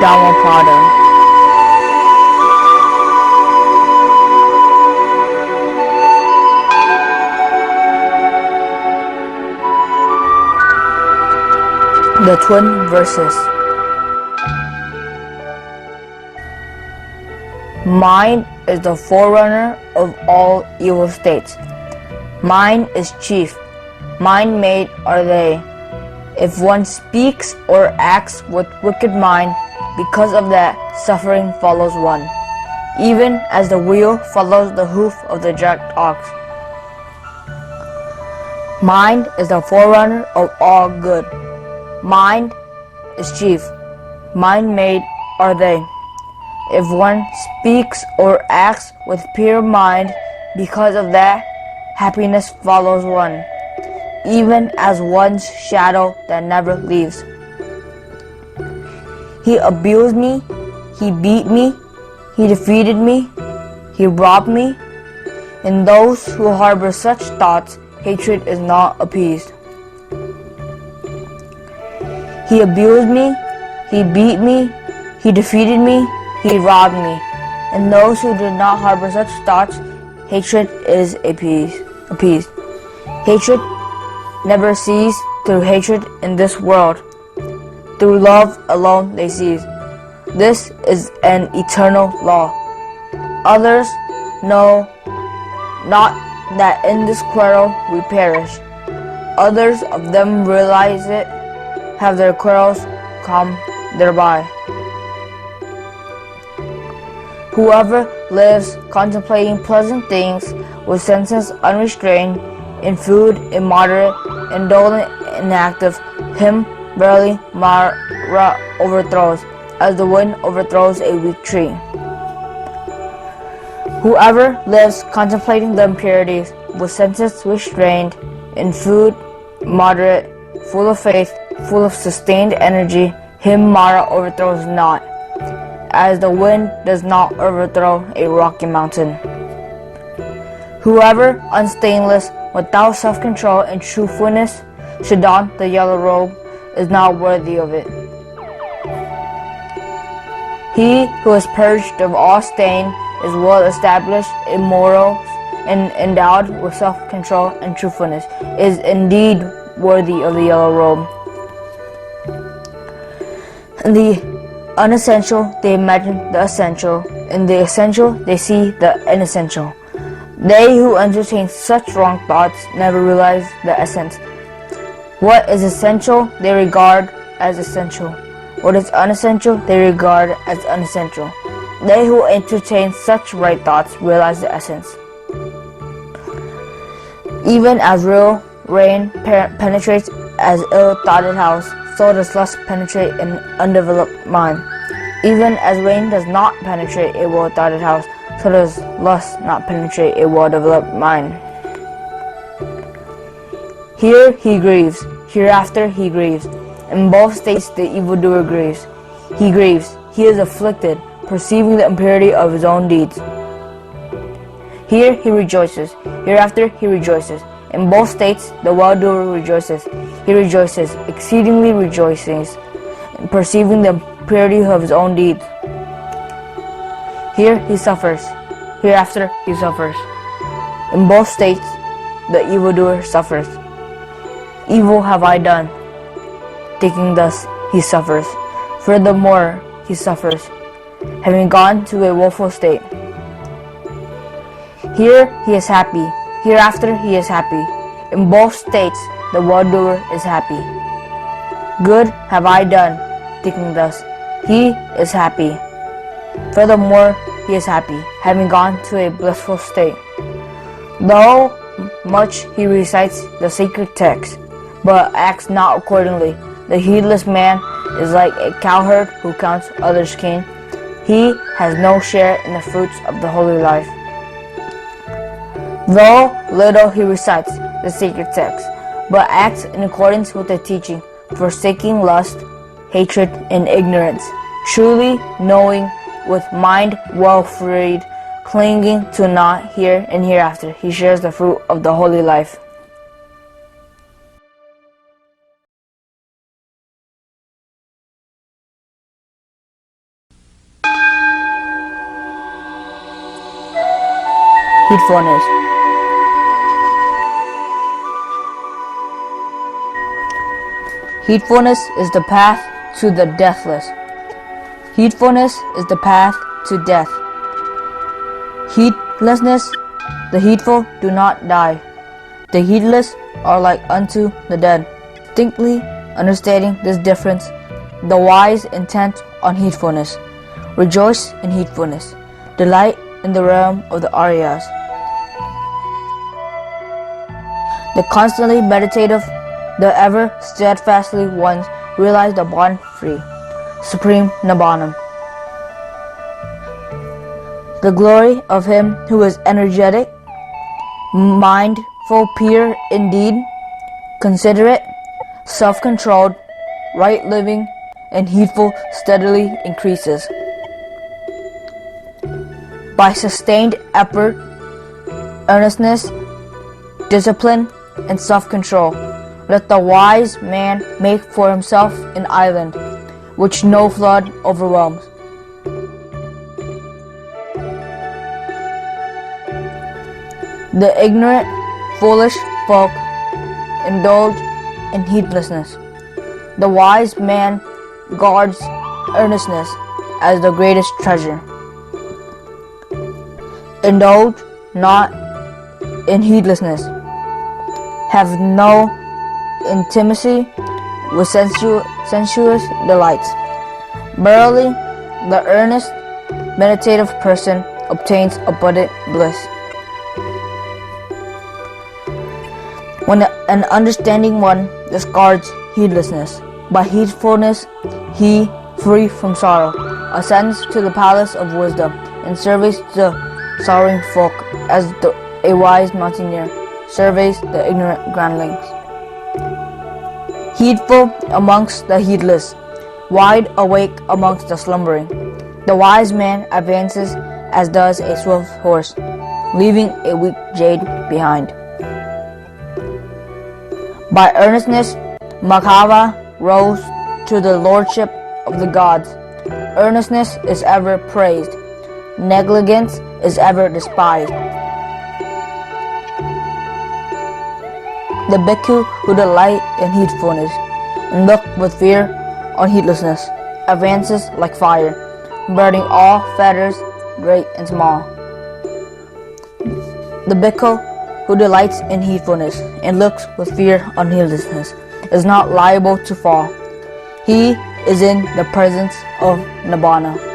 Dhammapada. The twin verses. Mind is the forerunner of all evil states. Mind is chief. Mind-made are they. If one speaks or acts with wicked mind, because of that, suffering follows one, even as the wheel follows the hoof of the jacked ox. Mind is the forerunner of all good. Mind is chief. Mind-made are they. If one speaks or acts with pure mind, because of that, happiness follows one, even as one's shadow that never leaves. He abused me, he beat me, he defeated me, he robbed me. In those who harbor such thoughts, hatred is not appeased. He abused me, he beat me, he defeated me, he robbed me. In those who do not harbor such thoughts, hatred is appeased. Hatred never cease through hatred in this world. Through love alone they cease. This is an eternal law. Others know not that in this quarrel we perish. Others of them realize it, have their quarrels come thereby. Whoever lives contemplating pleasant things with senses unrestrained, in food immoderate, indolent, inactive, him verily Mara overthrows, as the wind overthrows a weak tree. Whoever lives contemplating the impurities with senses restrained, in food moderate, full of faith, full of sustained energy, him Mara overthrows not, as the wind does not overthrow a rocky mountain. Whoever, unstainless, without self-control and truthfulness, should don the yellow robe, is not worthy of it. He who is purged of all stain is well established in morals and endowed with self-control and truthfulness, is indeed worthy of the yellow robe. In the unessential, they imagine the essential. In the essential, they see the inessential. They who entertain such wrong thoughts never realize the essence. What is essential, they regard as essential. What is unessential, they regard as unessential. They who entertain such right thoughts realize the essence. Even as real rain penetrates as ill-thoughted house, so does lust penetrate an undeveloped mind. Even as rain does not penetrate a well-thoughted house, so does lust not penetrate a well-developed mind. Here he grieves, hereafter he grieves. In both states the evildoer grieves. He is afflicted, perceiving the impurity of his own deeds. Here he rejoices, hereafter he rejoices. In both states the well-doer rejoices. He rejoices, exceedingly rejoicing, perceiving the impurity of his own deeds. Here he suffers, hereafter he suffers. In both states the evildoer suffers. Evil have I done, thinking thus he suffers. Furthermore he suffers, having gone to a woeful state. Here he is happy, hereafter he is happy. In both states the well-doer is happy. Good have I done, thinking thus, he is happy. Furthermore he is happy, having gone to a blissful state. Though much he recites the sacred text, but acts not accordingly, the heedless man is like a cowherd who counts others' kin. He has no share in the fruits of the holy life. Though little he recites the sacred text, but acts in accordance with the teaching, forsaking lust, hatred, and ignorance, truly knowing with mind well freed, clinging to naught here and hereafter, he shares the fruit of the holy life. heedfulness. Heedfulness is the path to the deathless. Heedfulness is the path to death. Heedlessness, the heedful do not die. The heedless are like unto the dead. Distinctly understanding this difference, the wise intent on heedfulness, rejoice in heedfulness, delight in the realm of the Aryas. The constantly meditative, the ever steadfastly ones realize the bond-free, supreme Nibbana. The glory of him who is energetic, mindful, pure indeed, considerate, self-controlled, right living, and heedful steadily increases. By sustained effort, earnestness, discipline, and self-control, let the wise man make for himself an island, which no flood overwhelms. The ignorant, foolish folk indulge in heedlessness. The wise man guards earnestness as the greatest treasure. Indulge not in heedlessness. Have no intimacy with sensuous delights. Verily, the earnest, meditative person obtains abundant bliss. When an understanding one discards heedlessness, by heedfulness he, free from sorrow, ascends to the palace of wisdom, and surveys the sorrowing folk as a wise mountaineer surveys the ignorant groundlings. Heedful amongst the heedless, wide awake amongst the slumbering, the wise man advances as does a swift horse, leaving a weak jade behind. By earnestness, Madhava rose to the lordship of the gods. Earnestness is ever praised. Negligence is ever despised. The bhikkhu who delight in heedfulness and look with fear on heedlessness advances like fire, burning all fetters, great and small. The bhikkhu who delights in heedfulness and looks with fear on heedlessness is not liable to fall. He is in the presence of Nibbana.